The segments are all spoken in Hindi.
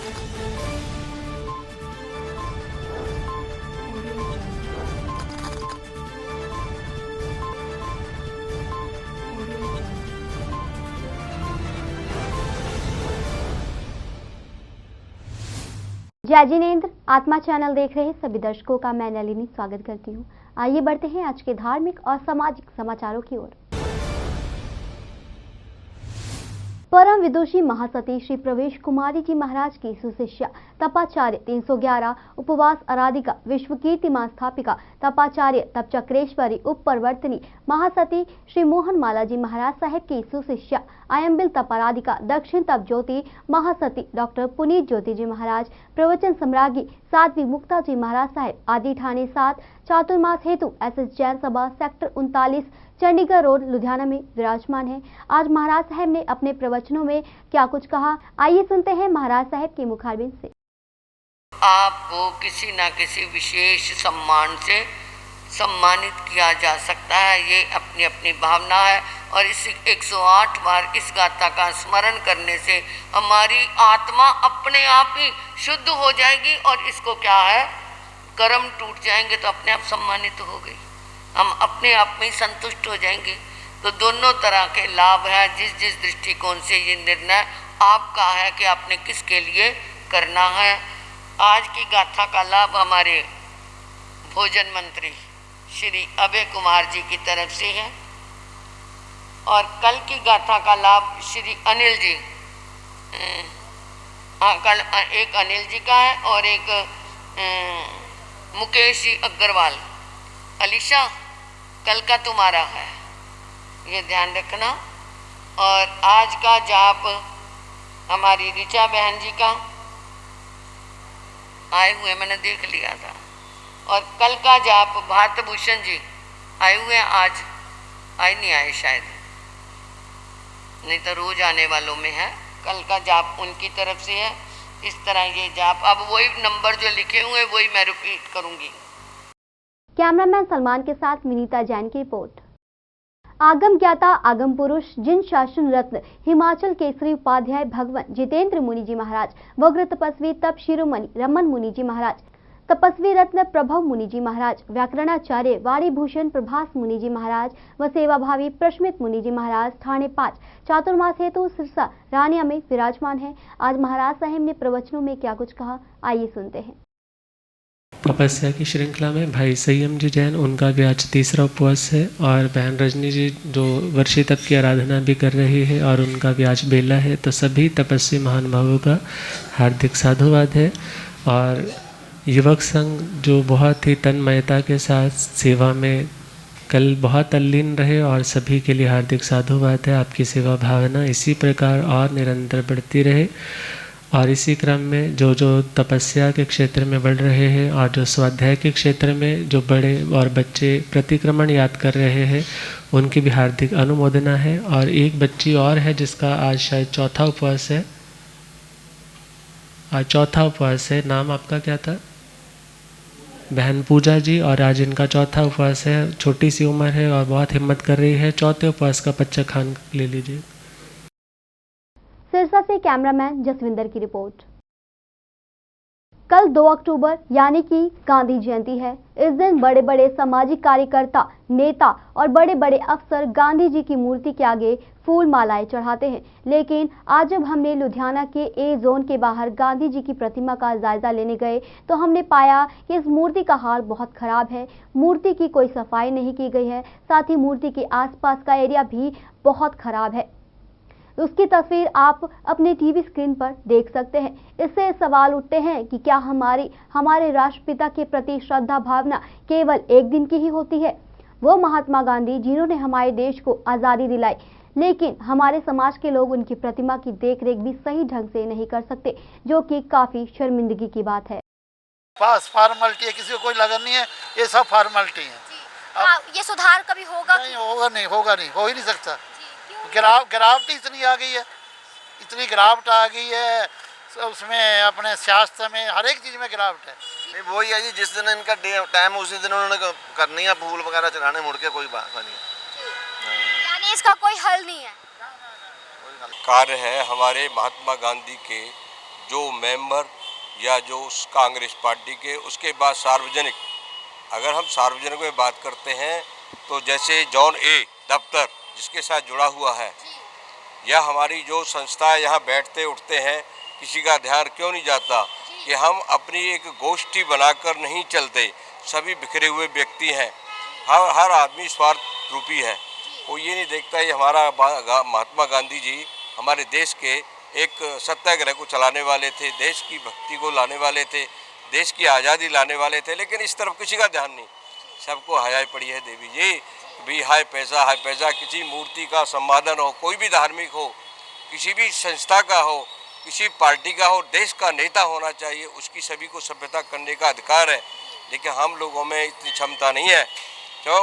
जय जिनेंद्र। आत्मा चैनल देख रहे सभी दर्शकों का मैं नलिनी स्वागत करती हूँ। आइए बढ़ते हैं आज के धार्मिक और सामाजिक समाचारों की ओर। परम विदुषी महासती श्री प्रवेश कुमारी जी महाराज की सुशिष्या तपाचार्य 311 उपवास आराधिका विश्व कीर्तिमान स्थापिका तपाचार्य तप चक्रेश्वरी उप प्रवर्तनी महासती श्री मोहन माला जी महाराज साहेब की सुशिष्या आयम्बिल तपाराधिका दक्षिण तप ज्योति महासती डॉक्टर पुनीत ज्योति जी महाराज प्रवचन सम्राज्ञी साध्वी मुक्ता जी महाराज साहेब आदि ठाणे 7 चातुर्मास हेतु एसएस जैन सभा सेक्टर 39 चंडीगढ़ रोड लुधियाना में विराजमान है। आज महाराज साहब ने अपने प्रवचनों में क्या कुछ कहा, आइए सुनते हैं महाराज साहब के मुखारबिंद से। आपको किसी न किसी विशेष सम्मान से सम्मानित किया जा सकता है, ये अपनी अपनी भावना है। और इस 108 बार इस गाथा का स्मरण करने से हमारी आत्मा अपने आप ही शुद्ध हो जाएगी और इसको क्या है, कर्म टूट जाएंगे तो अपने आप सम्मानित हो गई, हम अपने आप में संतुष्ट हो जाएंगे। तो दोनों तरह के लाभ हैं। जिस जिस दृष्टिकोण से ये निर्णय आपका है कि आपने किसके लिए करना है। आज की गाथा का लाभ हमारे भोजन मंत्री श्री अभय कुमार जी की तरफ से है और कल की गाथा का लाभ श्री अनिल जी, कल एक अनिल जी का है और एक मुकेश जी अग्रवाल। अलीशा कल का तुम्हारा है, ये ध्यान रखना। और आज का जाप हमारी ऋचा बहन जी का आए हुए, मैंने देख लिया था। और कल का जाप भारत भूषण जी आए हुए हैं, आज आए नहीं आए शायद, नहीं तो रोज आने वालों में है। कल का जाप उनकी तरफ से है। इस तरह ये जाप, अब वही नंबर जो लिखे हुए वही मैं रिपीट करूंगी। कैमरामैन सलमान के साथ विनीता जैन की रिपोर्ट। आगम ज्ञाता आगम पुरुष जिन शासन रत्न हिमाचल केसरी उपाध्याय भगवान जितेंद्र मुनि जी महाराज, वग्र तपस्वी तप शिरोमणि रमन मुनि जी महाराज, तपस्वी रत्न प्रभव मुनि जी महाराज, व्याकरणाचार्य वाणी भूषण प्रभास मुनि जी महाराज व सेवाभावी प्रश्मित मुनि जी महाराज ठाणे 5 चातुर्मास हेतु सिरसा रानिया में विराजमान है। आज महाराज साहब ने प्रवचनों में क्या कुछ कहा, आइए सुनते हैं। तपस्या की श्रृंखला में भाई संयम जी जैन, उनका भी आज तीसरा उपवास है और बहन रजनी जी जो वर्षी तप की आराधना भी कर रही है और उनका भी आज बेला है। तो सभी तपस्वी महानुभावों का हार्दिक साधुवाद है। और युवक संघ जो बहुत ही तन्मयता के साथ सेवा में कल बहुत तल्लीन रहे और सभी के लिए हार्दिक साधुवाद है। आपकी सेवा भावना इसी प्रकार और निरंतर बढ़ती रहे और इसी क्रम में जो जो तपस्या के क्षेत्र में बढ़ रहे हैं और जो स्वाध्याय के क्षेत्र में जो बड़े और बच्चे प्रतिक्रमण याद कर रहे हैं उनकी भी हार्दिक अनुमोदना है। और एक बच्ची और है जिसका आज शायद चौथा उपवास है, आज चौथा उपवास है। नाम आपका क्या था? बहन पूजा जी, और आज इनका चौथा उपवास है। छोटी सी उम्र है और बहुत हिम्मत कर रही है। चौथे उपवास का पच्चा खान ले लीजिए। सिरसा से कैमरामैन जसविंदर की रिपोर्ट। कल 2 अक्टूबर यानी कि गांधी जयंती है। इस दिन बड़े बड़े सामाजिक कार्यकर्ता, नेता और बड़े बड़े अफसर गांधी जी की मूर्ति के आगे फूल मालाएं चढ़ाते हैं। लेकिन आज जब हमने लुधियाना के ए जोन के बाहर गांधी जी की प्रतिमा का जायजा लेने गए तो हमने पाया कि इस मूर्ति का हाल बहुत खराब है। मूर्ति की कोई सफाई नहीं की गई है, साथ ही मूर्ति के आसपास का एरिया भी बहुत खराब है। उसकी तस्वीर आप अपने टीवी स्क्रीन पर देख सकते हैं। इससे सवाल उठते हैं कि क्या हमारे राष्ट्रपिता के प्रति श्रद्धा भावना केवल एक दिन की ही होती है? वो महात्मा गांधी जिन्होंने हमारे देश को आज़ादी दिलाई, लेकिन हमारे समाज के लोग उनकी प्रतिमा की देखरेख भी सही ढंग से नहीं कर सकते, जो कि काफी शर्मिंदगी की बात है। बस फॉर्मेलिटी है, किसी को कोई लगन नहीं है, ये सब फॉर्मेलिटी है। ये सुधार कभी होगा? नहीं होगा नहीं, हो ही नहीं सकता। गिरावट इतनी आ गई है, इतनी गिरावट आ गई है उसमें, अपने शास्त्र में हर एक चीज़ में गिरावट है। नहीं वही है जी, जिस दिन इनका टाइम उसी दिन उन्होंने करनी है, फूल वगैरह चढ़ाने, मुड़ के कोई बात नहीं है। यानी इसका कोई हल नहीं है? कार्य है हमारे महात्मा गांधी के जो मेंबर या जो उस कांग्रेस पार्टी के, उसके बाद सार्वजनिक, अगर हम सार्वजनिक में बात करते हैं तो जैसे जॉन ए दफ्तर जिसके साथ जुड़ा हुआ है, या हमारी जो संस्थाएं यहाँ बैठते उठते हैं, किसी का ध्यान क्यों नहीं जाता कि हम अपनी एक गोष्ठी बनाकर नहीं चलते। सभी बिखरे हुए व्यक्ति हैं, हर आदमी स्वार्थ रूपी है। वो ये नहीं देखता ये हमारा महात्मा गांधी जी हमारे देश के एक सत्याग्रह को चलाने वाले थे, देश की भक्ति को लाने वाले थे, देश की आज़ादी लाने वाले थे, लेकिन इस तरफ किसी का ध्यान नहीं। सबको हयाई पड़ी है देवी जी भी हाय पैसा। किसी मूर्ति का संवादन हो, कोई भी धार्मिक हो, किसी भी संस्था का हो, किसी पार्टी का हो, देश का नेता होना चाहिए, उसकी सभी को सभ्यता करने का अधिकार है, लेकिन हम लोगों में इतनी क्षमता नहीं है। क्यों?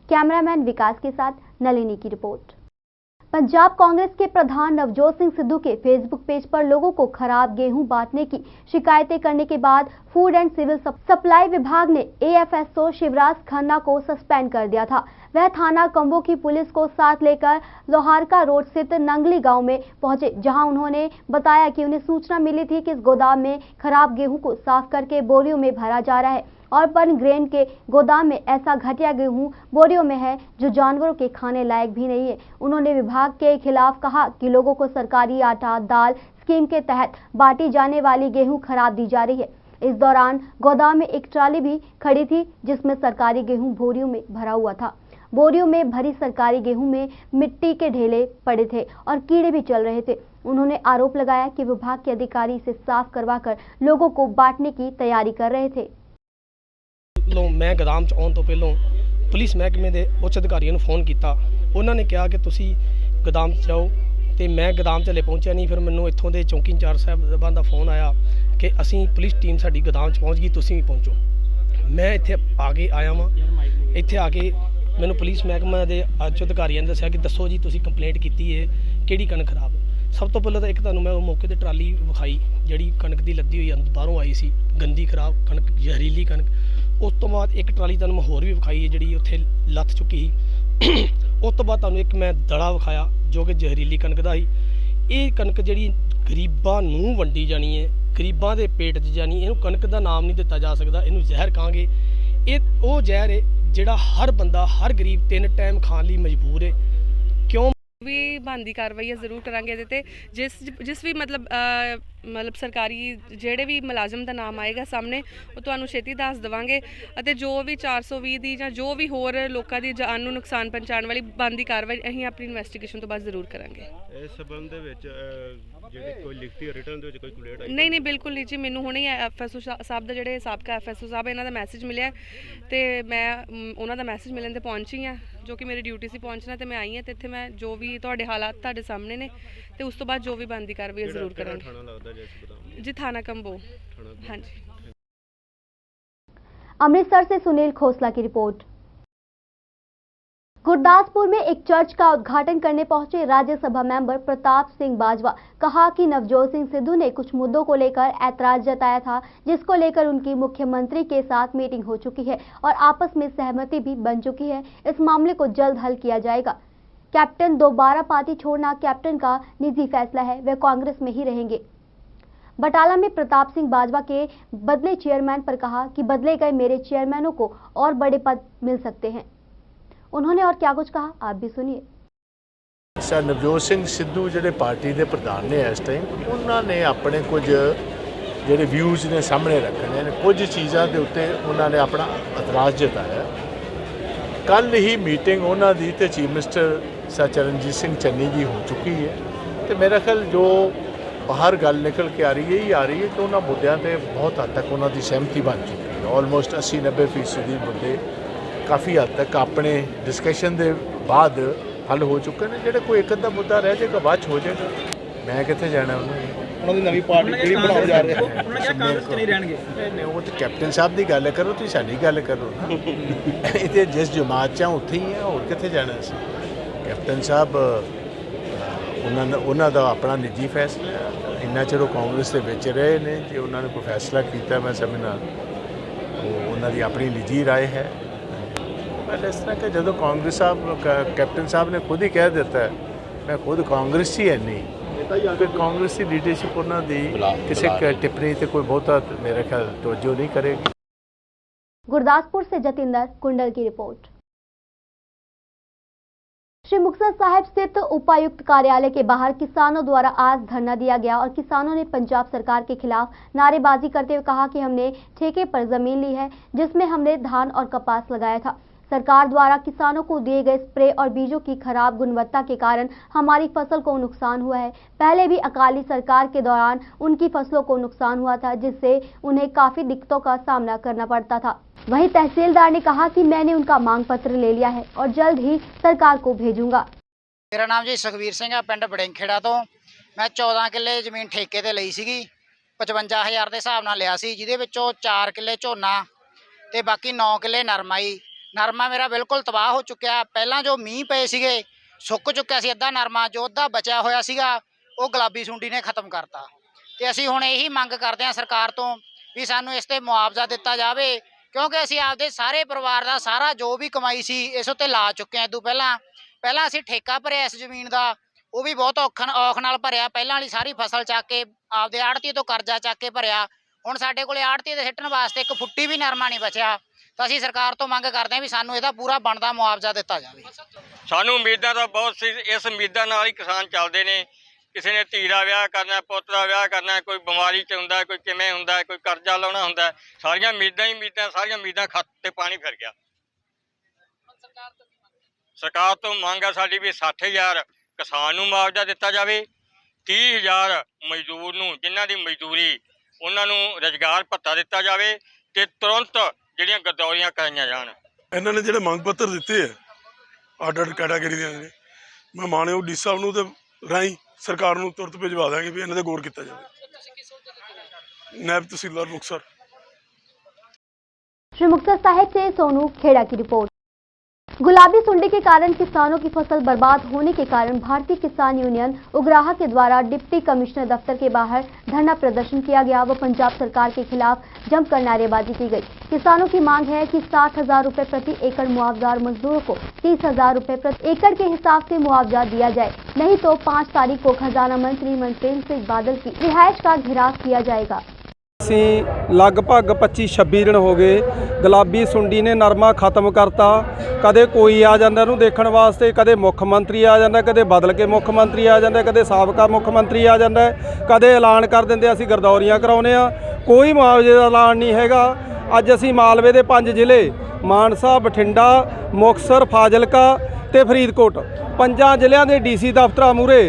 कैमरामैन विकास के साथ नलिनी की रिपोर्ट। पंजाब कांग्रेस के प्रधान नवजोत सिंह सिद्धू के फेसबुक पेज पर लोगों को खराब गेहूं बांटने की शिकायतें करने के बाद फूड एंड सिविल सप्लाई विभाग ने एएफएसओ शिवराज खन्ना को सस्पेंड कर दिया था। वह थाना कंबो की पुलिस को साथ लेकर लोहारका रोड स्थित नंगली गांव में पहुंचे, जहां उन्होंने बताया कि उन्हें सूचना मिली थी कि इस गोदाम में खराब गेहूं को साफ करके बोरियों में भरा जा रहा है और पन ग्रेन के गोदाम में ऐसा घटिया गेहूं बोरियों में है जो जानवरों के खाने लायक भी नहीं है। उन्होंने विभाग के खिलाफ कहा कि लोगों को सरकारी आटा दाल स्कीम के तहत बांटी जाने वाली गेहूं खराब दी जा रही है। इस दौरान गोदाम में एक ट्राली भी खड़ी थी जिसमें सरकारी गेहूं बोरियों में भरा हुआ था। बोरियों में भरी सरकारी गेहूं में मिट्टी के ढेले पड़े थे और कीड़े भी चल रहे थे। उन्होंने आरोप लगाया कि विभाग के अधिकारी इसे साफ करवाकर लोगों को बांटने की तैयारी कर रहे थे। मैं गोदाम च आउण तो पहलों पुलिस महकमे के उच्च अधिकारियों ने फोन किया। उन्होंने कहा कि तुसी गोदाम च जाओ, तो मैं गोदाम चले पहुंचा नहीं। फिर मैनू इत्थों के चौकी इंचार्ज साहबान का फोन आया कि असी पुलिस टीम साडी गोदाम च पहुंच गई, तुसी भी पहुंचो। मैं इत्थे आके आया वां। इत्थे आके मैनू पुलिस महकमे के उच्च अधिकारियों ने दस्सिया कि दसो जी तुसी कंप्लेंट की है, किहड़ी कणक खराब है। सब तो पहले तो एक तुहानू मैं मौके ते ट्राली विखाई जिहड़ी कणक दी लद्दी हुई बाहरों आई सी, गंदी खराब कणक, जहरीली कणक। उस तो बाद एक ट्राली तुहानू मैं होर भी विखाई जिहड़ी उत्थे लथ चुकी सी। उस तो बाद तुहानू एक मैं दड़ा विखाया जो कि जहरीली कणक दा ही। ये कणक जिहड़ी गरीबां नूं वंडी जानी है, गरीबां दे पेट 'च जानी, इहनूं कणक दा नाम नहीं दिता जा सकदा, इहनूं जहर कहांगे। ये वो जहर है जिहड़ा हर बंदा, हर गरीब 3 टाइम खाण लई मजबूर है। क्यों भी बनदी कार्रवाई जरूर करांगे ते जिस भी मतलब सरकारी ਜਿਹੜੇ भी मुलाजम का नाम आएगा सामने वो ਤੁਹਾਨੂੰ ਛੇਤੀ ਦੱਸ ਦੇਵਾਂਗੇ ਅਤੇ ਜੋ ਵੀ 420 ਦੀ ਜਾਂ ਜੋ ਵੀ ਹੋਰ ਲੋਕਾਂ ਦੀ ਜਾਨ ਨੂੰ ਨੁਕਸਾਨ ਪਹੁੰਚਾਉਣ ਵਾਲੀ ਬਣਦੀ ਕਾਰਵਾਈ ਅਸੀਂ ਆਪਣੀ ਇਨਵੈਸਟੀਗੇਸ਼ਨ ਤੋਂ ਬਾਅਦ ਜ਼ਰੂਰ ਕਰਾਂਗੇ। ਇਸ ਸੰਬੰਧ ਦੇ ਵਿੱਚ ਜਿਹੜੀ ਕੋਈ ਲਿਖਤੀ ਰਿਟਰਨ ਦੇ ਵਿੱਚ ਕੋਈ ਕੰਪਲੇਂਟ ਆਈ? ਨਹੀਂ ਬਿਲਕੁਲ ਨਹੀਂ ਜੀ, ਮੈਨੂੰ ਹੁਣੇ ਐਫਐਸਓ ਸਾਹਿਬ ਦਾ ਜਿਹੜੇ ਸਾਬਕਾ ਐਫਐਸਓ ਸਾਹਿਬ ਇਹਨਾਂ ਦਾ ਮੈਸੇਜ ਮਿਲਿਆ ਤੇ ਮੈਂ ਉਹਨਾਂ ਦਾ ਮੈਸੇਜ ਮਿਲਣ ਤੇ ਪਹੁੰਚੀ ਆ, ਜੋ ਕਿ ਮੇਰੀ ਡਿਊਟੀ ਸੀ ਪਹੁੰਚਣਾ, ਤੇ ਮੈਂ ਆਈ ਹਾਂ ਤੇ ਇੱਥੇ ਮੈਂ ਜੋ ਵੀ ਤੁਹਾਡੇ ਹਾਲਾਤ ਤੁਹਾਡੇ ਸਾਹਮਣੇ ਨੇ ਤੇ ਉਸ ਤੋਂ ਬਾਅਦ ਜੋ ਵੀ ਬਣਦੀ ਕਾਰਵਾਈ ਜ਼ਰੂਰ ਕਰਾਂਗੇ। जी थाना कंबो। हाँ जी। अमृतसर से सुनील खोसला की रिपोर्ट। गुरदासपुर में एक चर्च का उद्घाटन करने पहुंचे राज्यसभा मेंबर प्रताप सिंह बाजवा कहा कि नवजोत सिंह सिद्धू ने कुछ मुद्दों को लेकर ऐतराज जताया था, जिसको लेकर उनकी मुख्यमंत्री के साथ मीटिंग हो चुकी है और आपस में सहमति भी बन चुकी है। इस मामले को जल्द हल किया जाएगा। कैप्टन दोबारा पार्टी छोड़ना कैप्टन का निजी फैसला है, वे कांग्रेस में ही रहेंगे। बटाला में प्रताप सिंह बाजवा के बदले चेयरमैन पर कहा कि बदले गए मेरे चेयरमैनों को और बड़े पद मिल सकते हैं। उन्होंने और क्या कुछ कहा, आप भी सुनिए। सर नवजोत सिंह सिद्धू जिहड़े पार्टी के प्रधान ने इस टाइम उन्होंने अपने कुछ जिहड़े व्यूज़ ने सामने रखने ने, कुछ चीज़ों के उत्ते उन्होंने अपना एतराज़ जताया। कल ही मीटिंग उन्हों की तो chief minister sir Charanjit Singh Channi ji हो चुकी है, तो मेरा ख्याल जो बाहर गल निकल के आ रही है कि उन्होंने मुद्दों पर बहुत हद तक उन्होंने सहमति बन चुकी है। ऑलमोस्ट 80-90% मुद्दे काफ़ी हद तक अपने डिस्कशन के बाद हल हो चुके हैं। जो कोई एक अद्धा मुद्दा रह जाएगा बाद हो जाएगा। मैं कितने जाना उन्होंने नवी पार्टी बनाने जा रहे हैं, वो तो कैप्टन साहब की गल करो, तो साडी गल करो ना। ये जिस जमात च उत्थे ही है, होर कितने जाना। कैप्टन साहब उन्होंने अपना निजी फैसला इन्ना चिर कांग्रेस के विच रहे ने, जो उन्होंने कोई फैसला किया मैं समझना उन्होंने अपनी निजी राय है। मैं इस तरह कि जो कांग्रेस साहब कैप्टन साहब ने खुद ही कह देता है मैं खुद कांग्रेस ही है नहीं, ਫਿਰ ਕਾਂਗਰਸ ਦੀ ਲੀਡਰਸ਼ਿਪ ਉਹਨਾਂ ਦੀ ਕਿਸੇ ਟਿੱਪਣੀ ਤੇ ਕੋਈ ਬਹੁਤਾ मेरा ख्याल तवज्जो नहीं करेगी। गुरदासपुर से जतिंदर कुंडल की रिपोर्ट। श्री मुक्तसर साहिब स्थित उपायुक्त कार्यालय के बाहर किसानों द्वारा आज धरना दिया गया और किसानों ने पंजाब सरकार के खिलाफ नारेबाजी करते हुए कहा कि हमने ठेके पर जमीन ली है जिसमें हमने धान और कपास लगाया था। सरकार द्वारा किसानों को दिए गए स्प्रे और बीजों की खराब गुणवत्ता के कारण हमारी फसल को नुकसान हुआ है। पहले भी अकाली सरकार के दौरान उनकी फसलों को नुकसान हुआ था जिससे उन्हें काफी दिक्कतों का सामना करना पड़ता था। वहीं तहसीलदार ने कहा कि मैंने उनका मांग पत्र ले लिया है और जल्द ही सरकार को भेजूंगा। मेरा नाम जी सुखबीर सिंह है, पिंड बड़ेंखेड़ा तो मैं 14 किले जमीन ठेके ते ਲਈ ਸੀਗੀ 55,000 ਦੇ ਹਿਸਾਬ ਨਾਲ ਲਿਆ ਸੀ, ਜਿਹਦੇ ਵਿੱਚੋਂ 4 ਕਿੱਲੇ ਝੋਨਾ ਤੇ ਬਾਕੀ 9 ਕਿੱਲੇ ਨਰਮਾ ਮੇਰਾ ਬਿਲਕੁਲ ਤਬਾਹ ਹੋ ਚੁੱਕਿਆ। ਪਹਿਲਾਂ ਜੋ ਮੀਂਹ ਪਏ ਸੀਗੇ ਸੁੱਕ ਚੁੱਕਿਆ ਸੀ ਅੱਧਾ ਨਰਮਾ, ਜੋ ਅੱਧਾ ਬਚਿਆ ਹੋਇਆ ਸੀਗਾ ਉਹ ਗੁਲਾਬੀ ਸੁੰਡੀ ਨੇ ਖਤਮ ਕਰਤਾ। ਤੇ ਅਸੀਂ ਹੁਣ ਇਹੀ ਮੰਗ ਕਰਦੇ ਹਾਂ ਸਰਕਾਰ ਤੋਂ ਵੀ ਸਾਨੂੰ ਇਸ ਤੇ ਮੁਆਵਜ਼ਾ ਦਿੱਤਾ ਜਾਵੇ, ਕਿਉਂਕਿ ਅਸੀਂ ਆਪਦੇ ਸਾਰੇ ਪਰਿਵਾਰ ਦਾ ਸਾਰਾ ਜੋ ਵੀ ਕਮਾਈ ਸੀ ਇਸ ਉੱਤੇ ਲਾ ਚੁੱਕੇ ਹਾਂ। ਤੋਂ ਪਹਿਲਾਂ ਅਸੀਂ ਠੇਕਾ ਭਰਿਆ ਇਸ ਜ਼ਮੀਨ ਦਾ, ਉਹ ਵੀ ਬਹੁਤ ਔਖ ਨਾਲ ਭਰਿਆ। ਪਹਿਲਾਂ ਵਾਲੀ ਸਾਰੀ ਫਸਲ ਚੱਕ ਕੇ ਆਪਦੇ ਆੜ੍ਹਤੀ ਤੋਂ ਕਰਜ਼ਾ ਚੱਕ ਕੇ ਭਰਿਆ। ਹੁਣ ਸਾਡੇ ਕੋਲੇ ਆੜ੍ਹਤੀ ਦੇ ਸਿੱਟਣ ਵਾਸਤੇ ਇੱਕ ਫੁੱਟੀ ਵੀ ਨਰਮਾ ਨਹੀਂ ਬਚਿਆ। ਤਾਂ ਅਸੀਂ ਸਰਕਾਰ ਤੋਂ ਮੰਗ ਕਰਦੇ ਹਾਂ ਵੀ ਸਾਨੂੰ ਇਹਦਾ ਪੂਰਾ ਬਣਦਾ ਮੁਆਵਜ਼ਾ ਦਿੱਤਾ ਜਾਵੇ। ਸਾਨੂੰ ਉਮੀਦਾਂ ਤਾਂ ਬਹੁਤ ਸੀ, ਇਸ ਉਮੀਦਾਂ ਨਾਲ ਹੀ ਕਿਸਾਨ ਚੱਲਦੇ ਨੇ। ਕਿਸੇ ਨੇ ਧੀ ਦਾ ਵਿਆਹ ਕਰਨਾ, ਪੁੱਤ ਦਾ ਵਿਆਹ ਕਰਨਾ, ਕੋਈ ਬਿਮਾਰੀ 'ਚ ਹੁੰਦਾ, ਕੋਈ ਕਿਵੇਂ ਹੁੰਦਾ, ਕੋਈ ਕਰਜ਼ਾ ਲਾਉਣਾ ਹੁੰਦਾ। ਸਾਰੀਆਂ ਉਮੀਦਾਂ ਸਾਰੀਆਂ ਉਮੀਦਾਂ ਖੱਤ ਤੇ ਪਾਣੀ ਫਿਰ ਗਿਆ। ਸਰਕਾਰ ਤੋਂ ਮੰਗ ਹੈ ਸਾਡੀ ਵੀ 60,000 ਕਿਸਾਨ ਨੂੰ ਮੁਆਵਜ਼ਾ ਦਿੱਤਾ ਜਾਵੇ, 30,000 ਮਜ਼ਦੂਰ ਨੂੰ ਜਿਨ੍ਹਾਂ ਦੀ ਮਜ਼ਦੂਰੀ ਉਹਨਾਂ ਨੂੰ ਰੁਜ਼ਗਾਰ ਭੱਤਾ ਦਿੱਤਾ ਜਾਵੇ ਤੇ ਤੁਰੰਤ ਜਿਹੜੀਆਂ ਗਰਦੌਰੀਆਂ ਕਰਾਈਆਂ ਜਾਣ। ਇਹਨਾਂ ਨੇ ਜਿਹੜੇ ਮੰਗ ਪੱਤਰ ਦਿੱਤੇ ਹੈ ਅੱਡ ਕੈਟਾਗਰੀ ਦੇ ਨੇ, ਮੈਂ ਮਾਣਯੋਗ ਡੀ ਸਾਹਿਬ ਨੂੰ ਤੇ ਰਾਹੀਂ ਸਰਕਾਰ ਨੂੰ ਤੁਰੰਤ ਭਿਜਵਾ ਦਾਂਗੇ ਵੀ ਇਹਨਾਂ ਤੇ ਗੌਰ ਕੀਤਾ ਜਾਵੇ। ਨਾਇਬ ਤਹਿਸੀਲਦਾਰ ਮੁਕਤਸਰ। श्री मुक्तसर साहिब से सोनू खेड़ा की रिपोर्ट। गुलाबी सुंडी के कारण किसानों की फसल बर्बाद होने के कारण भारतीय किसान यूनियन उग्राहा के द्वारा डिप्टी कमिश्नर दफ्तर के बाहर धरना प्रदर्शन किया गया व पंजाब सरकार के खिलाफ जमकर नारेबाजी की गई। किसानों की मांग है कि 60,000 रुपए प्रति एकड़ मुआवजा और मजदूरों को 30,000 रुपए प्रति एकड़ के हिसाब से मुआवजा दिया जाए, नहीं तो 5 तारीख को खजाना मंत्री मनप्रीत सिंह बादल की रिहाइश का घेराव किया जाएगा। ਅਸੀਂ ਲਗਭਗ 25-26 ਦਿਨ ਹੋ ਗਏ, ਗੁਲਾਬੀ ਸੁੰਡੀ ਨੇ ਨਰਮਾ ਖਤਮ ਕਰਤਾ। ਕਦੇ ਕੋਈ ਆ ਜਾਂਦਾ ਇਹਨੂੰ ਦੇਖਣ ਵਾਸਤੇ, ਕਦੇ ਮੁੱਖ ਮੰਤਰੀ ਆ ਜਾਂਦਾ, ਕਦੇ ਬਦਲ ਕੇ ਮੁੱਖ ਮੰਤਰੀ ਆ ਜਾਂਦਾ, ਕਦੇ ਸਾਬਕਾ ਮੁੱਖ ਮੰਤਰੀ ਆ ਜਾਂਦਾ, ਕਦੇ ਐਲਾਨ ਕਰ ਦਿੰਦੇ ਅਸੀਂ ਗਰਦੌਰੀਆਂ ਕਰਾਉਂਦੇ ਆ। ਕੋਈ ਮੁਆਵਜ਼ੇ ਦਾ ਐਲਾਨ ਨਹੀਂ ਹੈਗਾ। ਅੱਜ ਅਸੀਂ ਮਾਲਵੇ ਦੇ 5 ਜ਼ਿਲ੍ਹੇ ਮਾਨਸਾ, ਬਠਿੰਡਾ, ਮੁਕਤਸਰ, ਫਾਜ਼ਿਲਕਾ ਤੇ ਫਰੀਦਕੋਟ 5 ਜ਼ਿਲ੍ਹਿਆਂ ਦੇ ਡੀਸੀ ਦਫ਼ਤਰਾਂ ਮੂਹਰੇ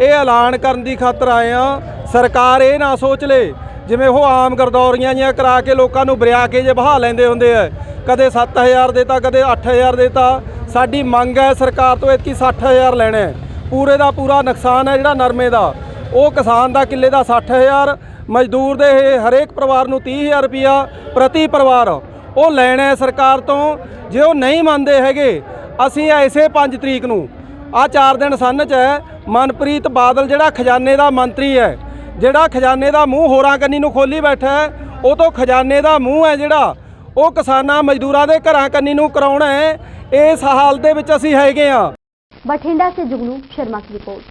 ਇਹ ਐਲਾਨ ਕਰਨ ਦੀ ਖਾਤਰ ਆਏ ਆ। ਸਰਕਾਰ ਇਹ ਨਾ ਸੋਚ ਲੇ ਜਿਵੇਂ ਉਹ ਆਮ ਗਰਦੌਰੀਆਂ ਜੀਆਂ ਕਰਾ ਕੇ ਲੋਕਾਂ ਨੂੰ ਬਰਿਆ ਕੇ ਜੇ ਬਹਾ ਲੈਂਦੇ ਹੁੰਦੇ ਆ, ਕਦੇ 7,000 ਦੇਤਾ, ਕਦੇ 8,000 ਦੇਤਾ। ਸਾਡੀ ਮੰਗ ਹੈ ਸਰਕਾਰ ਤੋਂ ਇਤਕੀ 60,000 ਲੈਣਾ ਹੈ। ਪੂਰੇ ਦਾ ਪੂਰਾ ਨੁਕਸਾਨ ਹੈ ਜਿਹੜਾ ਨਰਮੇ ਦਾ, ਉਹ ਕਿਸਾਨ ਦਾ ਕਿੱਲੇ ਦਾ 60,000, ਮਜ਼ਦੂਰ ਦੇ ਹਰੇਕ ਪਰਿਵਾਰ ਨੂੰ 30,000 ਰੁਪਇਆ ਪ੍ਰਤੀ ਪਰਿਵਾਰ ਉਹ ਲੈਣਾ ਹੈ ਸਰਕਾਰ ਤੋਂ। ਜੇ ਉਹ ਨਹੀਂ ਮੰਨਦੇ ਹੈਗੇ, ਅਸੀਂ ਇਸੇ 5 ਤਰੀਕ ਨੂੰ ਆਹ 4 ਦਿਨ ਸੰਨ 'ਚ ਹੈ, ਮਨਪ੍ਰੀਤ ਬਾਦਲ ਜਿਹੜਾ ਖਜ਼ਾਨੇ ਦਾ ਮੰਤਰੀ ਹੈ, ਜਿਹੜਾ ਖਜ਼ਾਨੇ ਦਾ ਮੂੰਹ ਹੋਰਾਂ ਕੰਨੀ ਨੂੰ ਖੋਲੀ ਬੈਠਾ ਹੈ, ਉਹ ਤੋਂ ਖਜ਼ਾਨੇ ਦਾ ਮੂੰਹ ਹੈ ਜਿਹੜਾ ਉਹ ਕਿਸਾਨਾਂ ਮਜ਼ਦੂਰਾਂ ਦੇ ਘਰਾਂ ਕੰਨੀ ਨੂੰ ਕਰਾਉਣਾ ਹੈ। ਇਸ ਹਾਲ ਦੇ ਵਿੱਚ ਅਸੀਂ ਹੈਗੇ ਆ। बठिंडा से जुगनू शर्मा की रिपोर्ट।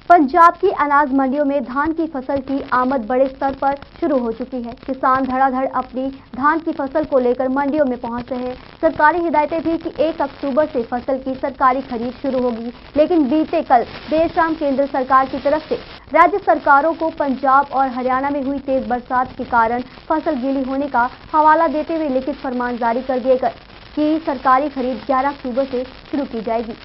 पंजाब की अनाज मंडियों में धान की फसल की आमद बड़े स्तर पर शुरू हो चुकी है। किसान धड़ाधड़ अपनी धान की फसल को लेकर मंडियों में पहुंच रहे हैं। सरकारी हिदायतें थी कि 1 अक्टूबर से फसल की सरकारी खरीद शुरू होगी, लेकिन बीते कल देर शाम केंद्र सरकार की तरफ से राज्य सरकारों को पंजाब और हरियाणा में हुई तेज बरसात के कारण फसल गीली होने का हवाला देते हुए लिखित फरमान जारी कर दिए गए कि सरकारी खरीद 11 अक्टूबर से शुरू की जाएगी।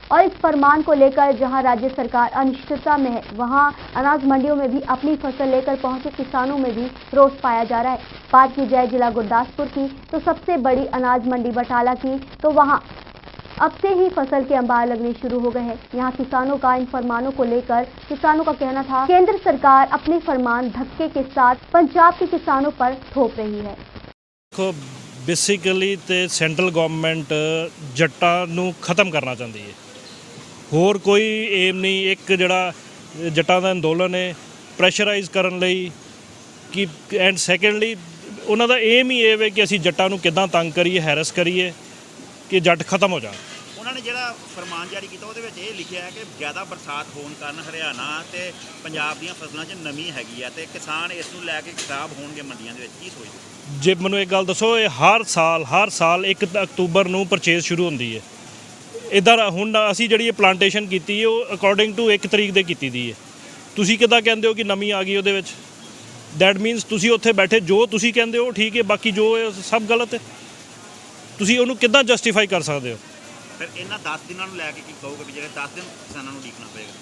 और इस फरमान को लेकर जहां राज्य सरकार अनिश्चितता में है, वहां अनाज मंडियों में भी अपनी फसल लेकर पहुंचे किसानों में भी रोष पाया जा रहा है। बात की जाए जिला गुरदासपुर की तो सबसे बड़ी अनाज मंडी बटाला की, तो वहां अब से ही फसल के अंबार लगने शुरू हो गए हैं। यहाँ किसानों का इन फरमानों को लेकर किसानों का कहना था केंद्र सरकार अपने फरमान धक्के के साथ पंजाब के किसानों पर थोप रही है। बेसिकली तो सेंट्रल गवर्नमेंट जट्टां नूं खत्म करना चाहती है, होर कोई एम नहीं। एक जिहड़ा जट्टां दा अंदोलन है प्रैशराइज करन लई कि एंड सैकेंडली उन्हां दा एम ही ये है कि असीं जट्टां नूं किदां तंग करिए, हैरस करिए कि जट खत्म हो जाए। ਉਹਨਾਂ ਨੇ ਜਿਹੜਾ ਫਰਮਾਨ ਜਾਰੀ ਕੀਤਾ ਉਹਦੇ ਵਿੱਚ ਇਹ ਲਿਖਿਆ ਹੈ ਕਿ ਜ਼ਿਆਦਾ ਬਰਸਾਤ ਹੋਣ ਕਾਰਨ ਹਰਿਆਣਾ ਤੇ ਪੰਜਾਬ ਦੀਆਂ ਫਸਲਾਂ 'ਚ ਨਮੀ ਹੈਗੀ ਆ ਤੇ ਕਿਸਾਨ ਇਸ ਨੂੰ ਲੈ ਕੇ ਖਰਾਬ ਹੋਣਗੇ ਮੰਡੀਆਂ ਦੇ ਵਿੱਚ। ਕੀ ਸੋਚਦੇ? ਜੇ ਮੈਨੂੰ ਇੱਕ ਗੱਲ ਦੱਸੋ, ਇਹ ਹਰ ਸਾਲ 1 ਅਕਤੂਬਰ ਨੂੰ ਪਰਚੇਜ਼ ਸ਼ੁਰੂ ਹੁੰਦੀ ਹੈ। ਇੱਧਰ ਹੁਣ ਅਸੀਂ ਜਿਹੜੀ ਇਹ ਪਲਾਂਟੇਸ਼ਨ ਕੀਤੀ ਹੈ ਉਹ ਅਕੋਰਡਿੰਗ ਟੂ 1 ਤਰੀਕ ਦੇ ਕੀਤੀ ਦੀ ਹੈ। ਤੁਸੀਂ ਕਿੱਦਾਂ ਕਹਿੰਦੇ ਹੋ ਕਿ ਨਮੀ ਆ ਗਈ ਉਹਦੇ ਵਿੱਚ? ਦੈਟ ਮੀਨਸ ਤੁਸੀਂ ਉੱਥੇ ਬੈਠੇ ਜੋ ਤੁਸੀਂ ਕਹਿੰਦੇ ਹੋ ਠੀਕ ਹੈ, ਬਾਕੀ ਜੋ ਹੈ ਸਭ ਗਲਤ ਹੈ। ਤੁਸੀਂ ਉਹਨੂੰ ਕਿੱਦਾਂ ਜਸਟੀਫਾਈ ਕਰ ਸਕਦੇ ਹੋ? ਫਿਰ ਇਹਨਾਂ 10 ਦਿਨਾਂ ਨੂੰ ਲੈ ਕੇ ਕੀ ਕਹੋਗੇ ਵੀ ਜਿਹੜੇ 10 ਦਿਨ ਕਿਸਾਨਾਂ ਨੂੰ ਉਡੀਕਣਾ ਪਏਗਾ?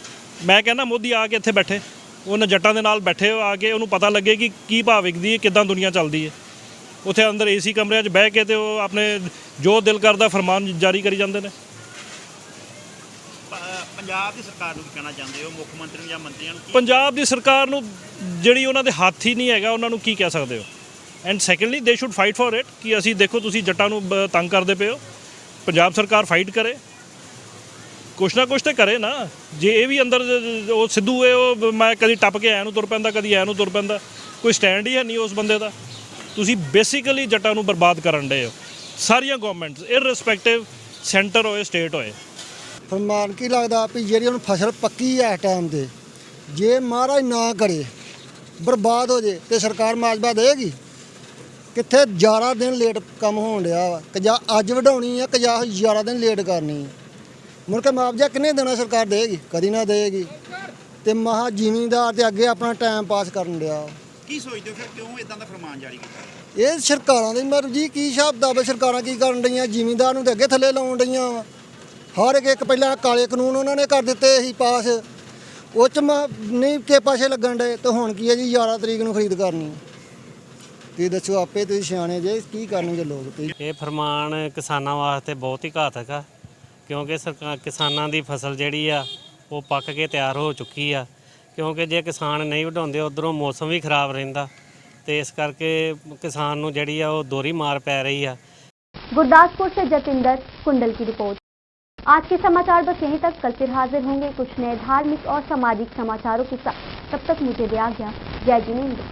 ਮੈਂ ਕਹਿੰਦਾ ਮੋਦੀ ਆ ਕੇ ਇੱਥੇ ਬੈਠੇ, ਉਹਨਾਂ ਜੱਟਾਂ ਦੇ ਨਾਲ ਬੈਠੇ ਆ ਕੇ ਉਹਨੂੰ ਪਤਾ ਲੱਗੇ ਕਿ ਕੀ ਭਾਅ ਵਿਕਦੀ ਹੈ, ਕਿੱਦਾਂ ਦੁਨੀਆ ਚੱਲਦੀ ਹੈ। ਉੱਥੇ ਅੰਦਰ ਏਸੀ ਕਮਰਿਆਂ 'ਚ ਬਹਿ ਕੇ ਤੇ ਉਹ ਆਪਣੇ ਜੋ ਦਿਲ ਕਰਦਾ ਫਰਮਾਨ ਜਾਰੀ ਕਰੀ ਜਾਂਦੇ ਨੇ। ਪੰਜਾਬ ਦੀ ਸਰਕਾਰ ਨੂੰ ਕੀ ਕਹਿਣਾ ਚਾਹੁੰਦੇ ਹੋ, ਮੁੱਖ ਮੰਤਰੀ ਨੂੰ ਜਾਂ ਮੰਤਰੀਆਂ ਨੂੰ? ਪੰਜਾਬ ਦੀ ਸਰਕਾਰ ਨੂੰ ਜਿਹੜੀ ਉਹਨਾਂ ਦੇ ਹੱਥ ਹੀ ਨਹੀਂ ਹੈਗਾ, ਉਹਨਾਂ ਨੂੰ ਕੀ ਕਹਿ ਸਕਦੇ ਹੋ? ਐਂਡ ਸੈਕੰਡਲੀ ਦੇ ਸ਼ੁੱਡ ਫਾਈਟ ਫॉर ਇਟ ਕਿ ਅਸੀਂ ਦੇਖੋ ਤੁਸੀਂ ਜੱਟਾਂ ਨੂੰ ਤੰਗ ਕਰਦੇ ਪਏ ਹੋ, ਪੰਜਾਬ ਸਰਕਾਰ ਫਾਈਟ ਕਰੇ, ਕੁਛ ਨਾ ਕੁਛ ਤਾਂ ਕਰੇ ਨਾ। ਜੇ ਇਹ ਵੀ ਅੰਦਰ ਉਹ ਸਿੱਧੂ ਹੈ, ਉਹ ਮੈਂ ਕਦੀ ਟੱਪ ਕੇ ਐ ਨੂੰ ਤੁਰ ਪੈਂਦਾ, ਕਦੀ ਐ ਨੂੰ ਤੁਰ ਪੈਂਦਾ, ਕੋਈ ਸਟੈਂਡ ਹੀ ਹੈ ਨਹੀਂ ਉਸ ਬੰਦੇ ਦਾ। ਤੁਸੀਂ ਬੇਸਿਕਲੀ ਜੱਟਾਂ ਨੂੰ ਬਰਬਾਦ ਕਰਨ ਡਏ ਹੋ, ਸਾਰੀਆਂ ਗਵਰਨਮੈਂਟਸ ਇਰਰਿਸਪੈਕਟਿਵ ਸੈਂਟਰ ਹੋਏ ਸਟੇਟ ਹੋਏ। ਫਰਮਾਨ ਕੀ ਲੱਗਦਾ ਵੀ ਜਿਹੜੀ ਹੁਣ ਫਸਲ ਪੱਕੀ ਹੈ ਟਾਈਮ 'ਤੇ, ਜੇ ਮਹਾਰਾਜ ਨਾ ਕਰੇ ਬਰਬਾਦ ਹੋ ਜੇ ਤੇ ਸਰਕਾਰ ਮੁਆਵਜ਼ਾ ਦੇਗੀ ਕਿੱਥੇ? 11 ਦਿਨ ਲੇਟ ਕੰਮ ਹੋਣ ਡਿਆ ਵਾ ਕਿ ਜਾਂ ਅੱਜ ਵਢਾਉਣੀ ਆ ਕਿ ਜਾਂ 11 ਦਿਨ ਲੇਟ ਕਰਨੀ ਆ। ਮੁੜ ਕੇ ਮੁਆਵਜ਼ਾ ਕਿੰਨੇ ਦੇਣਾ ਸਰਕਾਰ ਦੇਗੀ? ਕਦੀ ਨਾ ਦੇਗੀ। ਤੇ ਮਹਾ ਜ਼ਿਮੀਂਦਾਰ ਤੇ ਅੱਗੇ ਆਪਣਾ ਟਾਈਮ ਪਾਸ ਕਰਨ ਡਿਆ। ਕੀ ਸੋਚਦੇ ਹੋ ਫਿਰ ਕਿਉਂ ਇਦਾਂ ਦਾ ਫਰਮਾਨ ਜਾਰੀ ਕੀਤਾ? ਇਹ ਸਰਕਾਰਾਂ ਦੀ ਮਰਜ਼ੀ। ਕੀ ਹਿਸਾਬ ਦਾ ਵਾ? ਸਰਕਾਰਾਂ ਕੀ ਕਰਨ ਡਈਆਂ? ਜ਼ਿਮੀਂਦਾਰ ਨੂੰ ਤੇ ਅੱਗੇ ਥੱਲੇ ਲਾਉਣ ਡਈਆਂ ਵਾ। ਹਰ ਇੱਕ ਪਹਿਲਾਂ ਕਾਲੇ ਕਾਨੂੰਨ ਉਹਨਾਂ ਨੇ ਕਰ ਦਿੱਤੇ ਸੀ ਪਾਸ, ਉਹ 'ਚ ਨਹੀਂ ਕੇ ਪਾਸੇ ਲੱਗਣ ਡੇ, ਤੇ ਹੁਣ ਕੀ ਹੈ ਜੀ 11 ਤਰੀਕ ਨੂੰ ਖਰੀਦ ਕਰਨੀ। ਤੁਸੀਂ ਦੱਸੋ, ਆਪੇ ਤੁਸੀਂ ਸਿਆਣੇ ਜੇ, ਕੀ ਕਰਨਗੇ ਲੋਕ? ਇਹ ਫਰਮਾਨ ਕਿਸਾਨਾਂ ਵਾਸਤੇ ਬਹੁਤ ਹੀ ਘਾਤਕ ਆ, ਕਿਉਂਕਿ ਕਿਸਾਨਾਂ ਦੀ ਫਸਲ ਜਿਹੜੀ ਆ ਉਹ ਪੱਕ ਕੇ ਤਿਆਰ ਹੋ ਚੁੱਕੀ ਆ। ਕਿਉਂਕਿ ਜੇ ਕਿਸਾਨ ਨਹੀਂ ਵਢਾਉਂਦੇ, ਉੱਧਰੋਂ ਮੌਸਮ ਵੀ ਖਰਾਬ ਰਹਿੰਦਾ, ਤੇ ਇਸ ਕਰਕੇ ਕਿਸਾਨ ਨੂੰ ਜਿਹੜੀ ਆ ਉਹ ਦੋਹਰੀ ਮਾਰ ਪੈ ਰਹੀ आ। गुरदासपुर से जतिंदर कुंडल की रिपोर्ट। आज के समाचार बस यहीं तक। कल फिर हाजिर होंगे कुछ नए धार्मिक और सामाजिक समाचारों के साथ। तब तक मुझे दे आज्ञा। जय जिनेंद्र।